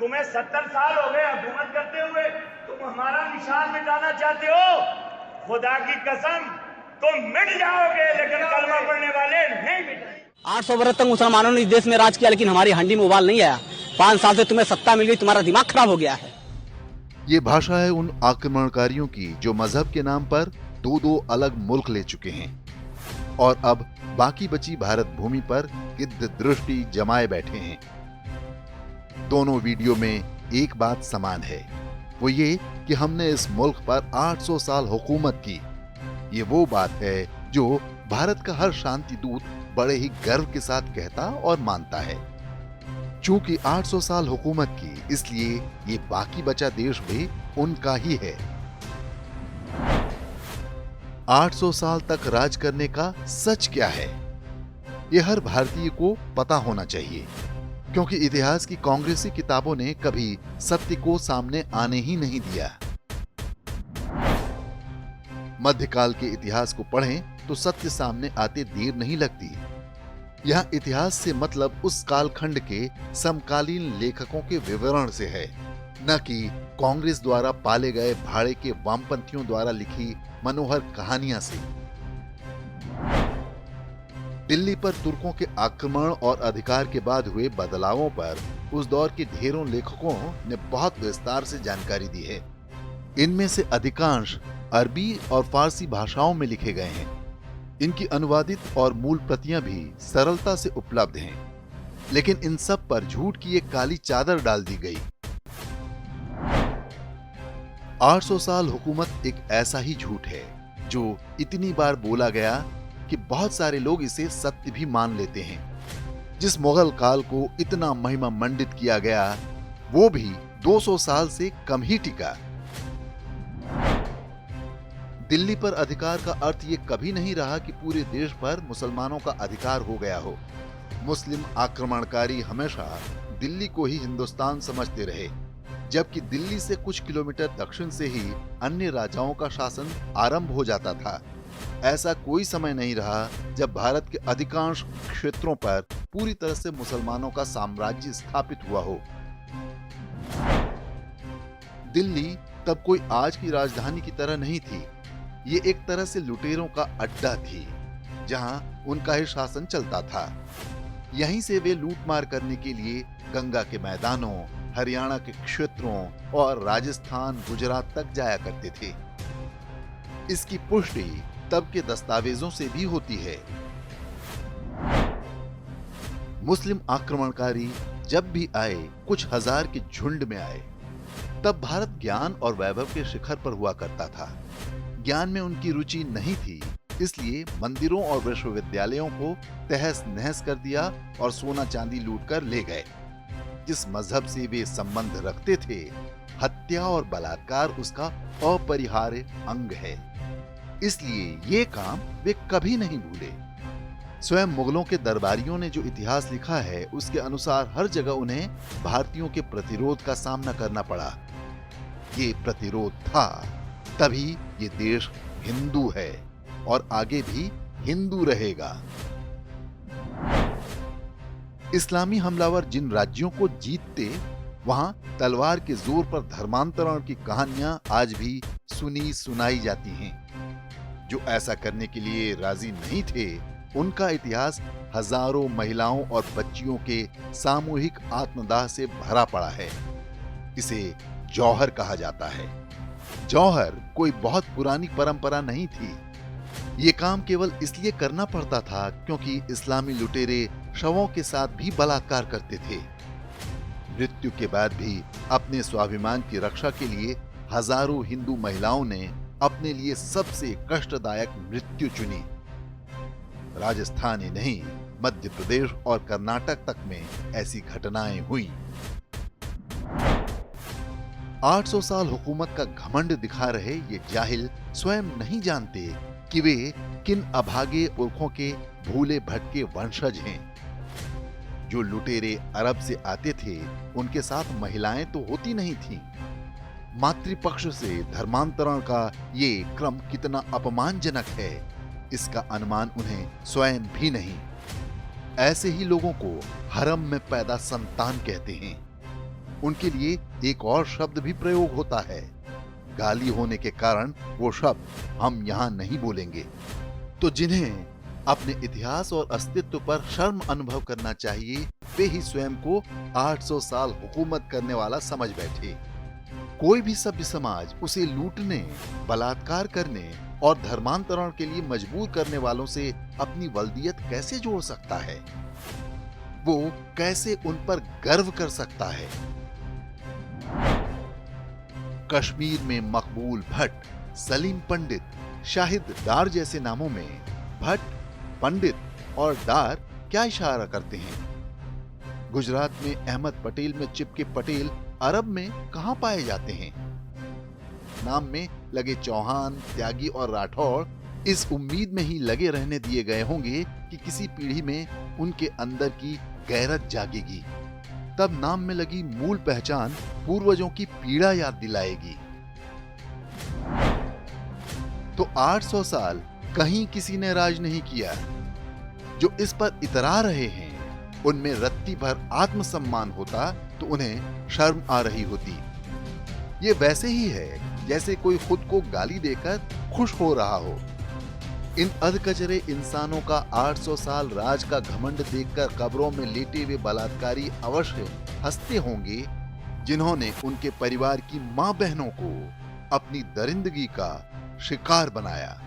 तुम्हें 70 साल हो गए हुकूमत करते हुए, तुम हमारा निशान मिटाना चाहते हो? खुदा की कसम तुम मिट जाओगे, लेकिन कलमा पढ़ने वाले नहीं मिटेंगे। 800 वर्ष तक मुसलमानों ने इस देश में राज किया, लेकिन हमारी हंडी में उबाल नहीं आया। 5 साल से तुम्हें सत्ता मिल गई, तुम्हारा दिमाग खराब हो गया है। ये भाषा है उन आक्रमणकारियों की जो मजहब के नाम पर दो अलग मुल्क ले चुके हैं और अब बाकी बची भारत भूमि पर गिद्ध दृष्टि जमाए बैठे हैं। दोनों वीडियो में एक बात समान है, वो ये कि हमने इस मुल्क पर 800 साल हुकूमत की। ये वो बात है जो भारत का हर शांति दूत बड़े ही गर्व के साथ कहता और मानता है। चूंकि 800 साल हुकूमत की, इसलिए ये बाकी बचा देश भी उनका ही है। 800 साल तक राज करने का सच क्या है, ये हर भारतीय को पता होना चाहिए, क्योंकि इतिहास की कांग्रेसी किताबों ने कभी सत्य को सामने आने ही नहीं दिया। मध्यकाल के इतिहास को पढ़ें तो सत्य सामने आते देर नहीं लगती। यह इतिहास से मतलब उस कालखंड के समकालीन लेखकों के विवरण से है, न कि कांग्रेस द्वारा पाले गए भाड़े के वामपंथियों द्वारा लिखी मनोहर कहानियां से। दिल्ली पर तुर्कों के आक्रमण और अधिकार के बाद हुए बदलावों पर उस दौर के ढेरों लेखकों ने बहुत विस्तार से जानकारी दी है। इनमें से अधिकांश अरबी और फारसी भाषाओं में लिखे गए हैं। इनकी अनुवादित और मूल प्रतियां भी सरलता से उपलब्ध हैं, लेकिन इन सब पर झूठ की एक काली चादर डाल दी गई। 800 साल हुकूमत एक ऐसा ही झूठ है जो इतनी बार बोला गया कि बहुत सारे लोग इसे सत्य भी मान लेते हैं। जिस मुगल काल को इतना महिमा मंडित किया गया, वो भी 200 साल से कम ही टिका। दिल्ली पर अधिकार का अर्थ ये कभी नहीं रहा कि पूरे देश पर मुसलमानों का अधिकार हो गया हो। मुस्लिम आक्रमणकारी हमेशा दिल्ली को ही हिंदुस्तान समझते रहे, जबकि दिल्ली से कुछ किलोमीटर दक्षिण से ही अन्य राजाओं का शासन आरंभ हो जाता था। ऐसा कोई समय नहीं रहा जब भारत के अधिकांश क्षेत्रों पर पूरी तरह से मुसलमानों का साम्राज्य स्थापित हुआ हो। दिल्ली तब कोई आज की राजधानी की तरह नहीं थी। ये एक तरह से लुटेरों का अड्डा थी, जहां उनका ही शासन चलता था। यहीं से वे लूटमार करने के लिए गंगा के मैदानों, हरियाणा के क्षेत्रों और राजस्थान, गुजरात तक जाया करते थे। इसकी पुष्टि तब के दस्तावेजों से भी होती है। मुस्लिम आक्रमणकारी जब भी आए, कुछ हजार के झुंड में आए। तब भारत ज्ञान और वैभव के शिखर पर हुआ करता था। ज्ञान में उनकी रुचि नहीं थी, इसलिए मंदिरों और विश्वविद्यालयों को तहस नहस कर दिया और सोना चांदी लूट कर ले गए। जिस मजहब से वे संबंध रखते थे, हत्या और बलात्कार उसका अपरिहार्य अंग है। इसलिए ये काम वे कभी नहीं भूले। स्वयं मुगलों के दरबारियों ने जो इतिहास लिखा है, उसके अनुसार हर जगह उन्हें भारतीयों के प्रतिरोध का सामना करना पड़ा। ये प्रतिरोध था, तभी ये देश हिंदू है और आगे भी हिंदू रहेगा। इस्लामी हमलावर जिन राज्यों को जीतते, वहां तलवार के जोर पर धर्मांतरण की कहानियां आज भी सुनी सुनाई जाती हैं। जो ऐसा करने के लिए राजी नहीं थे, उनका इतिहास हजारों महिलाओं और बच्चियों के सामूहिक आत्मदाह से भरा पड़ा है। इसे जौहर कहा जाता है। जौहर कोई बहुत पुरानी परंपरा नहीं थी। ये काम केवल इसलिए करना पड़ता था क्योंकि इस्लामी लुटेरे शवों के साथ भी बलात्कार करते थे। मृत्यु के बाद भी अपने स्वाभिमान की रक्षा के लिए हजारों हिंदू महिलाओं ने अपने लिए सबसे कष्टदायक मृत्यु चुनी। राजस्थान ही नहीं, मध्य प्रदेश और कर्नाटक तक में ऐसी घटनाएं हुई। 800 साल हुकूमत का घमंड दिखा रहे ये जाहिल स्वयं नहीं जानते कि वे किन अभागे पुरखों के भूले भटके वंशज हैं। जो लुटेरे अरब से आते थे, उनके साथ महिलाएं तो होती नहीं थीं। मातृपक्ष से धर्मांतरण का ये क्रम कितना अपमानजनक है, इसका अनुमान उन्हें स्वयं भी नहीं। ऐसे ही लोगों को हरम में पैदा संतान कहते हैं। उनके लिए एक और शब्द भी प्रयोग होता है। गाली होने के कारण वो शब्द हम यहाँ नहीं बोलेंगे। तो जिन्हें अपने इतिहास और अस्तित्व पर शर्म अनुभव करना चाहिए, वे ही स्वयं को 800 साल हुकूमत करने वाला समझ बैठे। कोई भी सभ्य समाज उसे लूटने, बलात्कार करने और धर्मांतरण के लिए मजबूर करने वालों से अपनी वल्दियत कैसे जोड़ सकता है? वो कैसे उन पर गर्व कर सकता है? कश्मीर में मकबूल भट्ट, सलीम पंडित, शाहिद डार जैसे नामों में भट्ट, पंडित और डार क्या इशारा करते हैं? गुजरात में अहमद पटेल में चिपके पटेल अरब में कहां पाए जाते हैं? नाम में लगे चौहान, त्यागी और राठौड़ इस उम्मीद में ही लगे रहने दिए गए होंगे कि किसी पीढ़ी में उनके अंदर की गैरत जागेगी, तब नाम में लगी मूल पहचान पूर्वजों की पीड़ा याद दिलाएगी। तो 800 साल कहीं किसी ने राज नहीं किया। जो इस पर इतरा रहे हैं उनमें रत्ती भर आत्मसम्मान होता तो उन्हें शर्म आ रही होती। ये वैसे ही है जैसे कोई खुद को गाली देकर खुश हो रहा हो। इन अधकचरे इंसानों का 800 साल राज का घमंड देखकर कब्रों में लेटे हुए बलात्कारी अवश्य हंसते होंगे, जिन्होंने उनके परिवार की मां बहनों को अपनी दरिंदगी का शिकार बनाया।